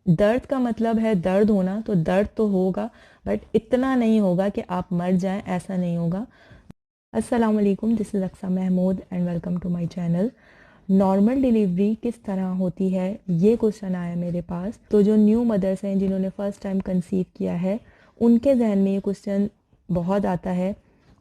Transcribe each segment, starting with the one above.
दर्द का मतलब है दर्द होना, तो दर्द तो होगा बट इतना नहीं होगा कि आप मर जाएं, ऐसा नहीं होगा। अस्सलाम वालेकुम, this is Aksa Mahmood and welcome to my channel. Normal delivery किस तरह होती है, ये क्वेश्चन आया मेरे पास। तो जो न्यू मदर्स हैं जिन्होंने फ़र्स्ट टाइम कंसीव किया है, उनके जहन में ये क्वेश्चन बहुत आता है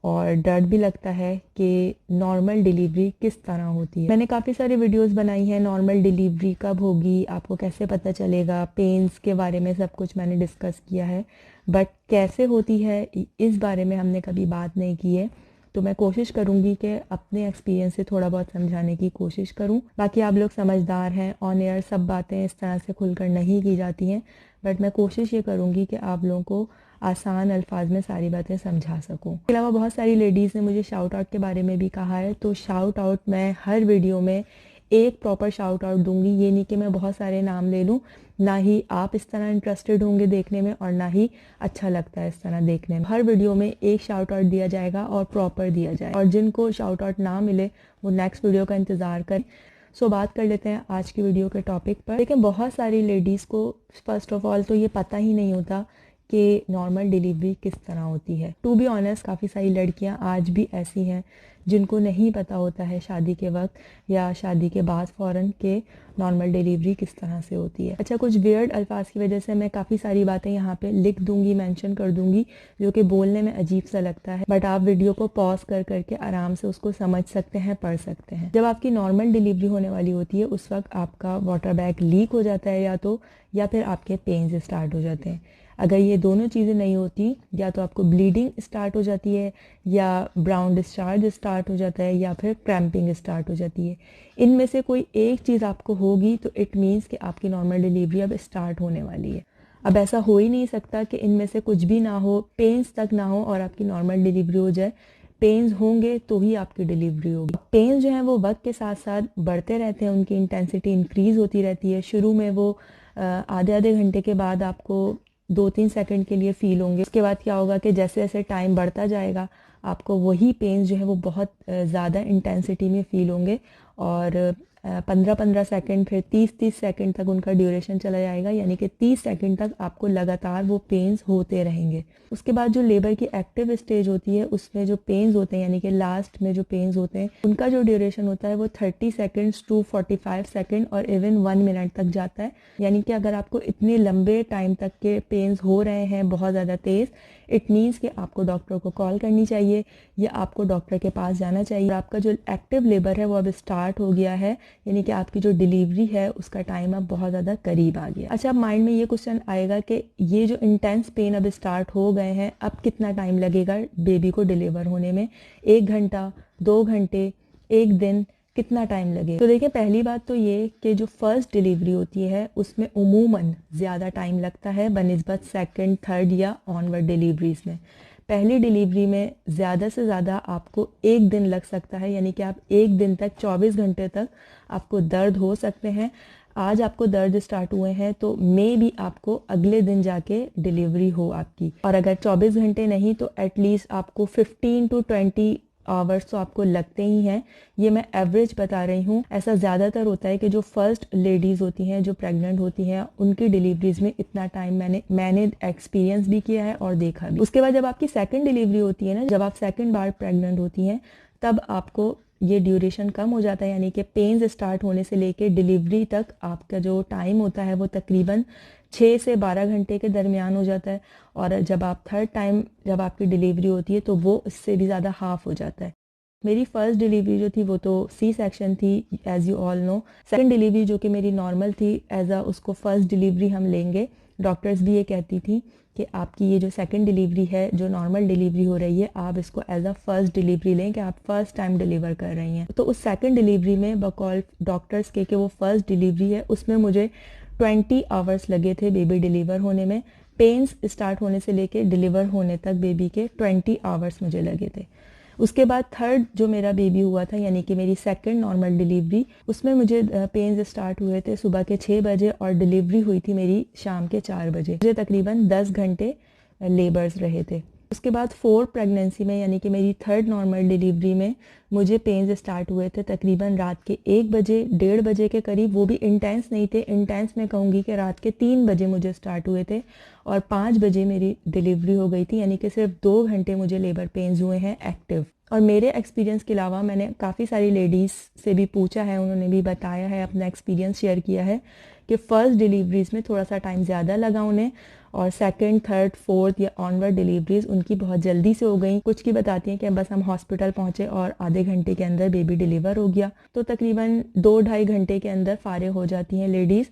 और डर भी लगता है कि नॉर्मल डिलीवरी किस तरह होती है। मैंने काफ़ी सारी वीडियोस बनाई हैं, नॉर्मल डिलीवरी कब होगी, आपको कैसे पता चलेगा, पेन्स के बारे में सब कुछ मैंने डिस्कस किया है। बट कैसे होती है इस बारे में हमने कभी बात नहीं की है। तो मैं कोशिश करूँगी कि अपने एक्सपीरियंस से थोड़ा बहुत समझाने की कोशिश करूँ। बाकी आप लोग समझदार हैं, ऑन एयर सब बातें इस तरह से खुलकर नहीं की जाती हैं, बट मैं कोशिश ये करूँगी कि आप लोगों को आसान अल्फाज में सारी बातें समझा सकूँ। इसके अलावा बहुत सारी लेडीज़ ने मुझे शाउट आउट के बारे में भी कहा है, तो शाउट आउट मैं हर वीडियो में एक प्रॉपर शाउट आउट दूंगी। ये नहीं कि मैं बहुत सारे नाम ले लूँ, ना ही आप इस तरह इंटरेस्टेड होंगे देखने में और ना ही अच्छा लगता है इस तरह देखने में। हर वीडियो में एक शाउट आउट दिया जाएगा और प्रॉपर दिया जाएगा, और जिनको शाउट आउट ना मिले वो नेक्स्ट वीडियो का इंतज़ार करें। सो बात कर लेते हैं आज की वीडियो के टॉपिक पर। लेकिन बहुत सारी लेडीज़ को फर्स्ट ऑफ ऑल तो ये पता ही नहीं होता कि नॉर्मल डिलीवरी किस तरह होती है। टू बी ऑनेस्ट, काफ़ी सारी लड़कियां आज भी ऐसी हैं जिनको नहीं पता होता है शादी के वक्त या शादी के बाद फ़ौरन के नॉर्मल डिलीवरी किस तरह से होती है। अच्छा, कुछ वियर्ड अल्फाज की वजह से मैं काफ़ी सारी बातें यहाँ पे लिख दूंगी, मेंशन कर दूंगी, जो कि बोलने में अजीब सा लगता है, बट आप वीडियो को पॉज कर करके आराम से उसको समझ सकते हैं, पढ़ सकते हैं। जब आपकी नॉर्मल डिलीवरी होने वाली होती है उस वक्त आपका वाटर बैग लीक हो जाता है या फिर आपके पेन्स स्टार्ट हो जाते हैं। अगर ये दोनों चीज़ें नहीं होती, या तो आपको ब्लीडिंग स्टार्ट हो जाती है, या ब्राउन डिस्चार्ज स्टार्ट हो जाता है, या फिर क्रैम्पिंग स्टार्ट हो जाती है। इनमें से कोई एक चीज़ आपको होगी तो इट मीन्स कि आपकी नॉर्मल डिलीवरी अब स्टार्ट होने वाली है। अब ऐसा हो ही नहीं सकता कि इनमें से कुछ भी ना हो, पेन्स तक ना हो और आपकी नॉर्मल डिलीवरी हो जाए। पेन्स होंगे तो ही आपकी डिलीवरी होगी। पेन्स जो हैं वो वक्त के साथ साथ बढ़ते रहते हैं, उनकी इंटेंसिटी इंक्रीज़ होती रहती है। शुरू में वो आधे आधे घंटे के बाद आपको 2-3 सेकंड के लिए फील होंगे। उसके बाद क्या होगा कि जैसे जैसे टाइम बढ़ता जाएगा आपको वही पेन्स जो है वो बहुत ज़्यादा इंटेंसिटी में फील होंगे, और 15-15 सेकंड, फिर 30-30 सेकंड तक उनका ड्यूरेशन चला जाएगा, यानी कि 30 सेकंड तक आपको लगातार वो पेन्स होते रहेंगे। उसके बाद जो लेबर की एक्टिव स्टेज होती है उसमें जो पेन्स होते हैं, यानी कि लास्ट में जो पेन्स होते हैं, उनका जो ड्यूरेशन होता है वो 30 सेकंड्स टू 45 सेकंड और इवन 1 मिनट तक जाता है। यानी कि अगर आपको इतने लंबे टाइम तक के पेन्स हो रहे हैं बहुत ज़्यादा तेज़, इट मीन्स कि आपको डॉक्टर को कॉल करनी चाहिए या आपको डॉक्टर के पास जाना चाहिए। और आपका जो एक्टिव लेबर है वो अब स्टार्ट हो गया है, यानी कि आपकी जो डिलीवरी है उसका टाइम अब बहुत ज़्यादा करीब आ गया। अच्छा, अब माइंड में ये क्वेश्चन आएगा कि ये जो इंटेंस पेन अब स्टार्ट हो गए हैं, अब कितना टाइम लगेगा बेबी को डिलीवर होने में? 1 घंटा, 2 घंटे, 1 दिन, कितना टाइम लगेगा? तो देखिए, पहली बात तो ये कि जो फर्स्ट डिलीवरी होती है उसमें उमूमन ज़्यादा टाइम लगता है बनिस्बत सेकंड, थर्ड या ऑनवर्ड डिलीवरीज में। पहली डिलीवरी में ज़्यादा से ज़्यादा आपको 1 दिन लग सकता है, यानी कि आप 1 दिन तक, 24 घंटे तक आपको दर्द हो सकते हैं। आज आपको दर्द स्टार्ट हुए हैं तो मे भी आपको अगले दिन जाके डिलीवरी हो आपकी, और अगर 24 घंटे नहीं तो एटलीस्ट आपको 15 to 20 आवर्स तो आपको लगते ही हैं। ये मैं एवरेज बता रही हूँ। ऐसा ज़्यादातर होता है कि जो फर्स्ट लेडीज़ होती हैं, जो प्रेग्नेंट होती हैं, उनकी डिलीवरीज में इतना टाइम मैंने एक्सपीरियंस भी किया है और देखा भी। उसके बाद जब आपकी सेकंड डिलीवरी होती है ना, जब आप सेकंड बार प्रेग्नेंट होती हैं, तब आपको ये ड्यूरेशन कम हो जाता है, यानी कि पेन्स स्टार्ट होने से लेके डिलीवरी तक आपका जो टाइम होता है वो तकरीबन 6 से 12 घंटे के दरमियान हो जाता है। और जब आप थर्ड टाइम जब आपकी डिलीवरी होती है तो वो इससे भी ज़्यादा हाफ हो जाता है। मेरी फर्स्ट डिलीवरी जो थी वो तो सी सेक्शन थी, as you all know. Second delivery जो कि मेरी नॉर्मल थी, एज अ उसको फर्स्ट डिलीवरी हम लेंगे। डॉक्टर्स भी ये कहती थी कि आपकी ये जो सेकंड डिलीवरी है, जो नॉर्मल डिलीवरी हो रही है, आप इसको एज अ फर्स्ट डिलीवरी लें कि आप फर्स्ट टाइम डिलीवर कर रही हैं। तो उस सेकंड डिलीवरी में बकौल डॉक्टर्स के वो फर्स्ट डिलीवरी है, उसमें मुझे 20 आवर्स लगे थे बेबी डिलीवर होने में। पेन्स स्टार्ट होने से लेके डिलीवर होने तक बेबी के 20 आवर्स मुझे लगे थे। उसके बाद थर्ड जो मेरा बेबी हुआ था, यानी कि मेरी सेकंड नॉर्मल डिलीवरी, उसमें मुझे पेन्स स्टार्ट हुए थे सुबह के 6 बजे और डिलीवरी हुई थी मेरी शाम के 4 बजे। मुझे तकरीबन 10 घंटे लेबर्स रहे थे। उसके बाद 4th प्रेगनेंसी में यानी कि मेरी 3rd नॉर्मल डिलीवरी में मुझे पेन्स स्टार्ट हुए थे तकरीबन रात के 1 बजे 1:30 बजे के करीब। वो भी इंटेंस नहीं थे, इंटेंस मैं कहूँगी कि रात के 3 बजे मुझे स्टार्ट हुए थे और 5 बजे मेरी डिलीवरी हो गई थी, यानी कि सिर्फ 2 घंटे मुझे लेबर पेन्स हुए हैं एक्टिव। और मेरे एक्सपीरियंस के अलावा मैंने काफ़ी सारी लेडीज़ से भी पूछा है, उन्होंने भी बताया है, अपना एक्सपीरियंस शेयर किया है कि फ़र्स्ट डिलीवरीज़ में थोड़ा सा टाइम ज़्यादा लगा उन्हें और सेकंड, थर्ड, फोर्थ या ऑनवर्ड डिलीवरीज उनकी बहुत जल्दी से हो गई। कुछ की बताती हैं कि बस हम हॉस्पिटल पहुंचे और आधे घंटे के अंदर बेबी डिलीवर हो गया। तो तकरीबन 2-2.5 घंटे के अंदर फारिग हो जाती हैं लेडीज़।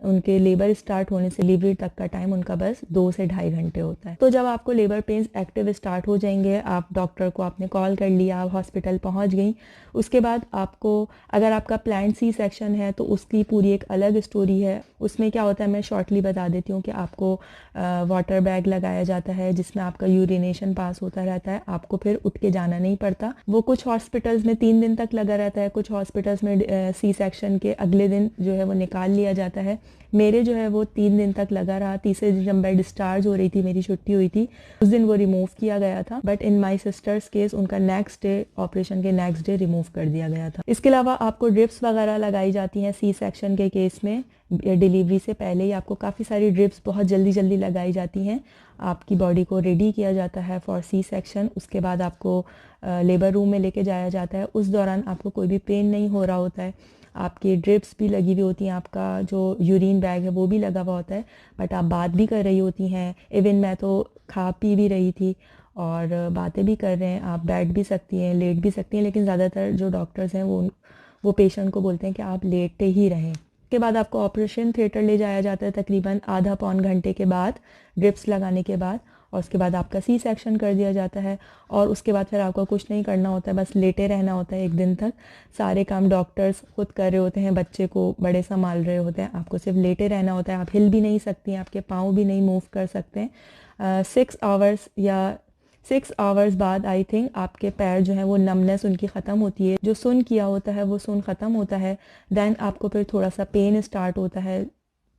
उनके लेबर स्टार्ट होने से डिलीवरी तक का टाइम उनका बस 2 से 2.5 घंटे होता है। तो जब आपको लेबर पेन्स एक्टिव स्टार्ट हो जाएंगे, आप डॉक्टर को आपने कॉल कर लिया, आप हॉस्पिटल पहुंच गई, उसके बाद आपको अगर आपका प्लान्ड सी सेक्शन है तो उसकी पूरी एक अलग स्टोरी है। उसमें क्या होता है मैं शॉर्टली बता देती हूँ कि आपको वाटर बैग लगाया जाता है जिसमें आपका यूरिनेशन पास होता रहता है, आपको फिर उठ के जाना नहीं पड़ता। वो कुछ हॉस्पिटल्स में 3 दिन तक लगा रहता है, कुछ हॉस्पिटल्स में सी सेक्शन के अगले दिन जो है वो निकाल लिया जाता है। मेरे जो है वो 3 दिन तक लगा रहा। तीसरे दिन जब मैं डिस्चार्ज हो रही थी, मेरी छुट्टी हुई थी, उस दिन वो रिमूव किया गया था। But in my sisters case उनका नेक्स्ट डे, ऑपरेशन के नेक्स्ट डे रिमूव कर दिया गया था। इसके अलावा आपको ड्रिप्स वगैरह लगाई जाती हैं सी सेक्शन के केस में। डिलीवरी से पहले ही आपको काफ़ी सारी ड्रिप्स बहुत जल्दी जल्दी लगाई जाती हैं। आपकी बॉडी को रेडी किया जाता है फॉर सी सेक्शन। उसके बाद आपको लेबर रूम में लेके जाया जाता है। उस दौरान आपको कोई भी पेन नहीं हो रहा होता है। आपकी ड्रिप्स भी लगी हुई होती हैं, आपका जो यूरिन बैग है वो भी लगा हुआ होता है, बट आप बात भी कर रही होती हैं। इवन मैं तो खा पी भी रही थी और बातें भी कर रहे हैं। आप बैठ भी सकती हैं, लेट भी सकती हैं, लेकिन ज़्यादातर जो डॉक्टर्स हैं वो पेशेंट को बोलते हैं कि आप लेटे ही रहें। उसके बाद आपको ऑपरेशन थिएटर ले जाया जाता है तकरीबन आधा पौन घंटे के बाद ड्रिप्स लगाने के बाद, और उसके बाद आपका सी सेक्शन कर दिया जाता है। और उसके बाद फिर आपको कुछ नहीं करना होता है, बस लेटे रहना होता है 1 दिन तक। सारे काम डॉक्टर्स खुद कर रहे होते हैं, बच्चे को बड़े संभाल रहे होते हैं, आपको सिर्फ लेटे रहना होता है। आप हिल भी नहीं सकती हैं, आपके पाँव भी नहीं मूव कर सकते हैं। 6 आवर्स बाद आई थिंक आपके पैर जो है वो नमनेस उनकी ख़त्म होती है, जो सुन किया होता है वो सुन ख़त्म होता है। देन आपको फिर थोड़ा सा पेन स्टार्ट होता है,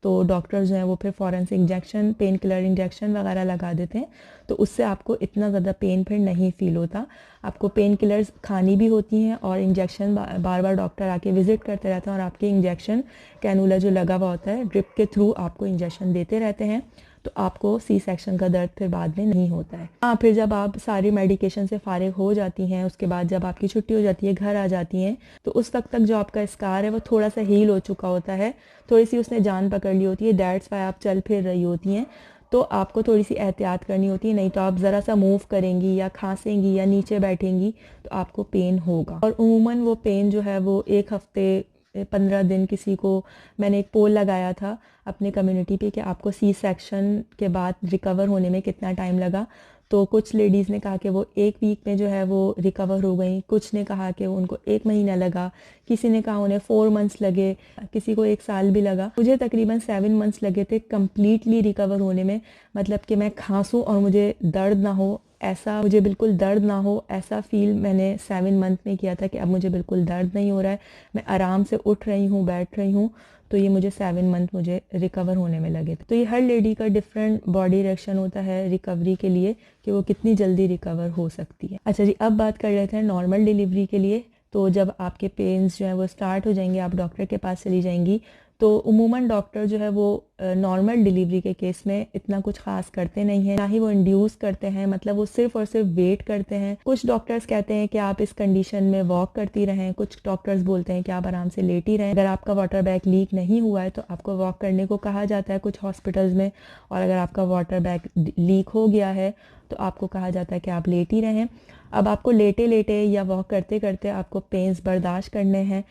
तो डॉक्टर्स जो हैं वो फिर फ़ौरन से इंजेक्शन, पेन किलर इंजेक्शन वगैरह लगा देते हैं, तो उससे आपको इतना ज़्यादा पेन फिर नहीं फ़ील होता। आपको पेन किलर्स खानी भी होती हैं और इंजेक्शन बार बार डॉक्टर आके विज़िट करते रहते हैं और आपके इंजेक्शन कैनुला जो लगा हुआ होता है ड्रिप के थ्रू आपको इंजेक्शन देते रहते हैं, तो आपको सी सेक्शन का दर्द फिर बाद में नहीं होता है। हाँ, फिर जब आप सारी मेडिकेशन से फारिग हो जाती हैं, उसके बाद जब आपकी छुट्टी हो जाती है, घर आ जाती हैं, तो उस वक्त तक जो आपका स्कार है वो थोड़ा सा हील हो चुका होता है, थोड़ी सी उसने जान पकड़ ली होती है। दैट्स वाई आप चल फिर रही होती हैं, तो आपको थोड़ी सी एहतियात करनी होती है, नहीं तो आप ज़रा सा मूव करेंगी या खांसेंगी या नीचे बैठेंगी तो आपको पेन होगा। और उमूमन वो पेन जो है वो 1 हफ्ते 15 दिन, किसी को मैंने एक पोल लगाया था अपने कम्युनिटी पे कि आपको सी सेक्शन के बाद रिकवर होने में कितना टाइम लगा, तो कुछ लेडीज़ ने कहा कि वो 1 वीक में जो है वो रिकवर हो गई, कुछ ने कहा कि उनको 1 महीना लगा, किसी ने कहा उन्हें 4 मंथ्स लगे, किसी को 1 साल भी लगा। मुझे तकरीबन 7 मंथ्स लगे थे कम्प्लीटली रिकवर होने में, मतलब कि मैं खांसूँ और मुझे दर्द ना हो, ऐसा मुझे बिल्कुल दर्द ना हो, ऐसा फील मैंने 7 मंथ में किया था कि अब मुझे बिल्कुल दर्द नहीं हो रहा है, मैं आराम से उठ रही हूँ, बैठ रही हूँ। तो ये मुझे 7 मंथ मुझे रिकवर होने में लगे थे। तो ये हर लेडी का डिफरेंट बॉडी रिएक्शन होता है रिकवरी के लिए कि वो कितनी जल्दी रिकवर हो सकती है। अच्छा जी, अब बात कर लेते हैं नॉर्मल डिलीवरी के लिए। तो जब आपके पेन्स जो है वो स्टार्ट हो जाएंगे, आप डॉक्टर के पास चली जाएंगी, तो उमूमन डॉक्टर जो है वो नॉर्मल डिलीवरी के केस में इतना कुछ खास करते नहीं है, ना ही वो इंड्यूस करते हैं, मतलब वो सिर्फ और सिर्फ वेट करते हैं। कुछ डॉक्टर्स कहते हैं कि आप इस कंडीशन में वॉक करती रहें, कुछ डॉक्टर्स बोलते हैं कि आप आराम से लेटी रहें। अगर आपका वाटर बैग लीक नहीं हुआ है तो आपको वॉक करने को कहा जाता है कुछ हॉस्पिटल्स में, और अगर आपका वाटर बैग लीक हो गया है तो आपको कहा जाता है कि आप लेटी रहें। अब आपको लेटे लेटे या वॉक करते करते आपको पेन्स बर्दाश्त करने हैं।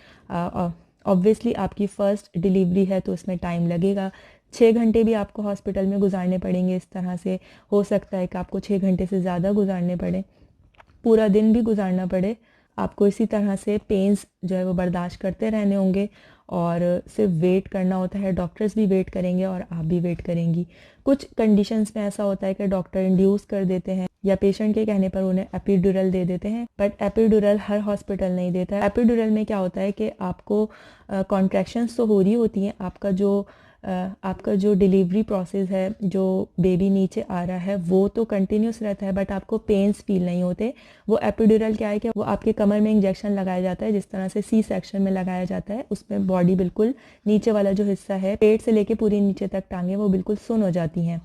ऑब्वियसली आपकी फ़र्स्ट डिलीवरी है तो उसमें टाइम लगेगा, 6 घंटे भी आपको हॉस्पिटल में गुजारने पड़ेंगे। इस तरह से हो सकता है कि आपको 6 घंटे से ज़्यादा गुजारने पड़े, पूरा दिन भी गुजारना पड़े। आपको इसी तरह से पेन्स जो है वो बर्दाश्त करते रहने होंगे और सिर्फ वेट करना होता है। डॉक्टर्स भी वेट करेंगे और आप भी वेट करेंगी। कुछ कंडीशंस में ऐसा होता है कि डॉक्टर इंड्यूस कर देते हैं या पेशेंट के कहने पर उन्हें एपिड्यूरल दे देते हैं, बट एपिड्यूरल हर हॉस्पिटल नहीं देता है। एपिड्यूरल में क्या होता है कि आपको कॉन्ट्रैक्शंस तो हो रही होती हैं, आपका जो आपका जो डिलीवरी प्रोसेस है, जो बेबी नीचे आ रहा है वो तो कंटिन्यूस रहता है, बट आपको पेन्स फील नहीं होते। वो एपिड्यूरल क्या है कि वो आपके कमर में इंजेक्शन लगाया जाता है, जिस तरह से सी सेक्शन में लगाया जाता है। उसमें बॉडी बिल्कुल नीचे वाला जो हिस्सा है, पेट से लेके पूरी नीचे तक टांगे वो बिल्कुल सुन्न हो जाती हैं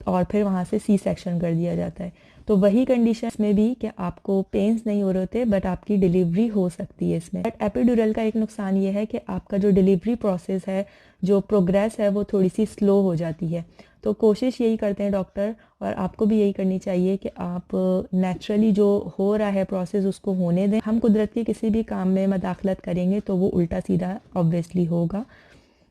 और फिर वहाँ से सी सेक्शन कर दिया जाता है। तो वही कंडीशन में भी कि आपको पेन्स नहीं हो रहे होते, बट आपकी डिलीवरी हो सकती है इसमें। बट एपिड्यूरल का एक नुकसान ये है कि आपका जो डिलीवरी प्रोसेस है, जो प्रोग्रेस है, वो थोड़ी सी स्लो हो जाती है। तो कोशिश यही करते हैं डॉक्टर, और आपको भी यही करनी चाहिए कि आप नेचुरली जो हो रहा है प्रोसेस उसको होने दें। हम कुदरत के किसी भी काम में मदाखलत करेंगे तो वो उल्टा सीधा ऑब्वियसली होगा,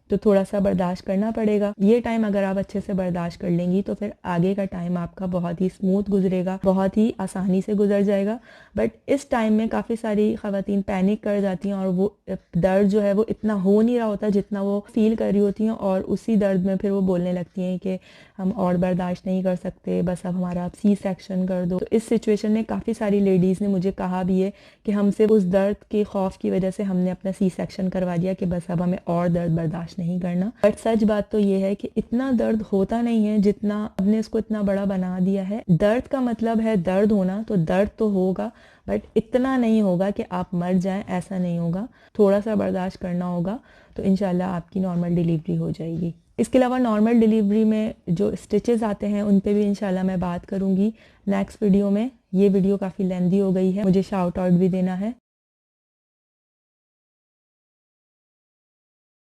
तो थोड़ा सा बर्दाश्त करना पड़ेगा। ये टाइम अगर आप अच्छे से बर्दाश्त कर लेंगी तो फिर आगे का टाइम आपका बहुत ही स्मूथ गुजरेगा, बहुत ही आसानी से गुजर जाएगा। बट इस टाइम में काफ़ी सारी ख़वातीन पैनिक कर जाती हैं और वो दर्द जो है वो इतना हो नहीं रहा होता जितना वो फील कर रही होती हैं, और उसी दर्द में फिर वो बोलने लगती हैं कि हम और बर्दाश्त नहीं कर सकते, बस अब हमारा आप सी सेक्शन कर दो। तो इस सिचुएशन में काफ़ी सारी लेडीज़ ने मुझे कहा भी है कि हमसे उस दर्द के खौफ की वजह से हमने अपना सी सेक्शन करवा दिया कि बस अब हमें और दर्द बर्दाश्त नहीं करना। बट सच बात तो ये है कि इतना दर्द होता नहीं है जितना हमने इसको इतना बड़ा बना दिया है। दर्द का मतलब है दर्द होना, तो दर्द तो होगा, बट इतना नहीं होगा कि आप मर जाएं, ऐसा नहीं होगा। थोड़ा सा बर्दाश्त करना होगा, तो इंशाल्लाह आपकी नॉर्मल डिलीवरी हो जाएगी। इसके अलावा नॉर्मल डिलीवरी में जो स्टिचेस आते हैं उन पे भी इंशाल्लाह मैं बात करूँगी नेक्स्ट वीडियो में। ये वीडियो काफ़ी लेंदी हो गई है, मुझे शाउट आउट भी देना है।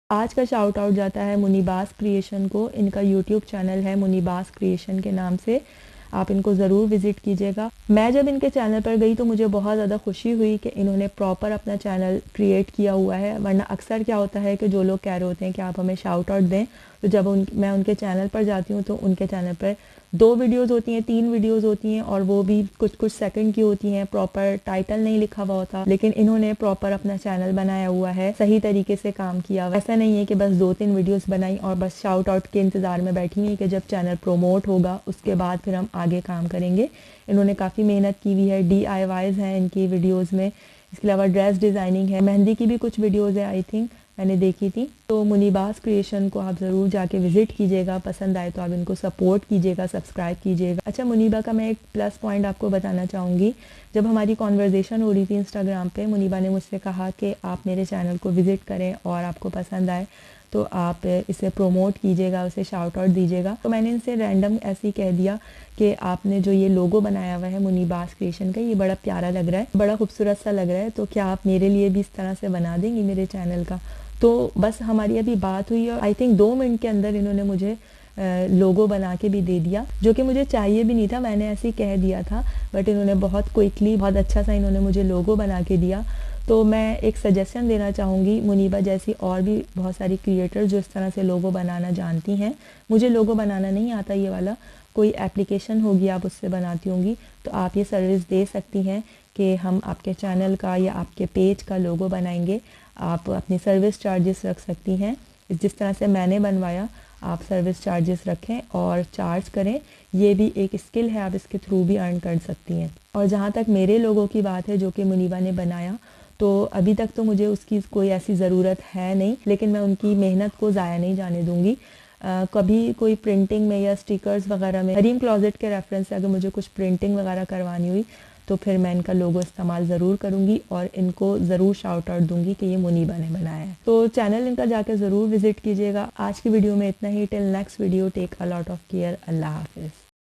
आज का शाउट आउट जाता है मुनीबास क्रिएशन को। इनका यूट्यूब चैनल है मुनीबास क्रिएशन के नाम से, आप इनको ज़रूर विज़िट कीजिएगा। मैं जब इनके चैनल पर गई तो मुझे बहुत ज़्यादा खुशी हुई कि इन्होंने प्रॉपर अपना चैनल क्रिएट किया हुआ है। वरना अक्सर क्या होता है कि जो लोग कह रहे होते हैं कि आप हमें शाउट आउट दें, तो जब मैं उनके चैनल पर जाती हूँ तो उनके चैनल पर 2 वीडियोज़ होती हैं, 3 वीडियोज़ होती हैं, और वो भी कुछ कुछ सेकंड की होती हैं, प्रॉपर टाइटल नहीं लिखा हुआ होता। लेकिन इन्होंने प्रॉपर अपना चैनल बनाया हुआ है, सही तरीके से काम किया हुआ। ऐसा नहीं है कि बस 2-3 वीडियोज़ बनाई और बस शाउट आउट के इंतज़ार में बैठी हैं कि जब चैनल प्रोमोट होगा उसके बाद फिर हम आगे काम करेंगे। इन्होंने काफ़ी मेहनत की हुई है, DIYs हैं इनकी वीडियोज़ में। इसके अलावा ड्रेस डिज़ाइनिंग है, मेहंदी की भी कुछ वीडियोज़ है, आई थिंक मैंने देखी थी। तो मुनीबास क्रिएशन को आप ज़रूर जाके विज़िट कीजिएगा, पसंद आए तो आप इनको सपोर्ट कीजिएगा, सब्सक्राइब कीजिएगा। अच्छा, मुनीबा का मैं एक प्लस पॉइंट आपको बताना चाहूँगी। जब हमारी कॉन्वर्जेसन हो रही थी इंस्टाग्राम पे, मुनीबा ने मुझसे कहा कि आप मेरे चैनल को विज़िट करें और आपको पसंद आए तो आप इसे प्रोमोट कीजिएगा, उसे शाउट आउट दीजिएगा। तो मैंने इनसे रैंडम ऐसे ही कह दिया कि आपने जो ये लोगो बनाया हुआ है मुनीबास क्रिएशन का, ये बड़ा प्यारा लग रहा है, बड़ा खूबसूरत सा लग रहा है, तो क्या आप मेरे लिए भी इस तरह से बना देंगी मेरे चैनल का। तो बस हमारी अभी बात हुई और आई थिंक 2 मिनट के अंदर इन्होंने मुझे लोगो बना के भी दे दिया, जो कि मुझे चाहिए भी नहीं था, मैंने ऐसे ही कह दिया था। बट इन्होंने बहुत क्विकली, बहुत अच्छा सा इन्होंने मुझे लोगो बना के दिया। तो मैं एक सजेशन देना चाहूँगी, मुनीबा जैसी और भी बहुत सारी क्रिएटर जो इस तरह से लोगो बनाना जानती हैं। मुझे लोगो बनाना नहीं आता ये वाला, कोई एप्लीकेशन होगी आप उससे बनाती होंगी, तो आप ये सर्विस दे सकती हैं कि हम आपके चैनल का या आपके पेज का लोगो बनाएंगे। आप अपनी सर्विस चार्जेस रख सकती हैं, जिस तरह से मैंने बनवाया आप सर्विस चार्जेस रखें और चार्ज करें। ये भी एक स्किल है, आप इसके थ्रू भी अर्न कर सकती हैं। और जहाँ तक मेरे लोगों की बात है जो कि मुनीबा ने बनाया, तो अभी तक तो मुझे उसकी कोई ऐसी ज़रूरत है नहीं, लेकिन मैं उनकी मेहनत को ज़ाया नहीं जाने दूँगी। कभी कोई प्रिंटिंग में या स्टिकर्स वगैरह में, हरीम क्लोजेट के रेफरेंस से अगर मुझे कुछ प्रिंटिंग वगैरह करवानी हुई तो फिर मैं इनका लोगो इस्तेमाल ज़रूर करूँगी और इनको ज़रूर शाउट आउट दूँगी कि ये मुनीबा ने बनाया है। तो चैनल इनका जाकर ज़रूर विज़िट कीजिएगा। आज की वीडियो में इतना ही। Till next video, take a lot of care. अल्लाह हाफिज़।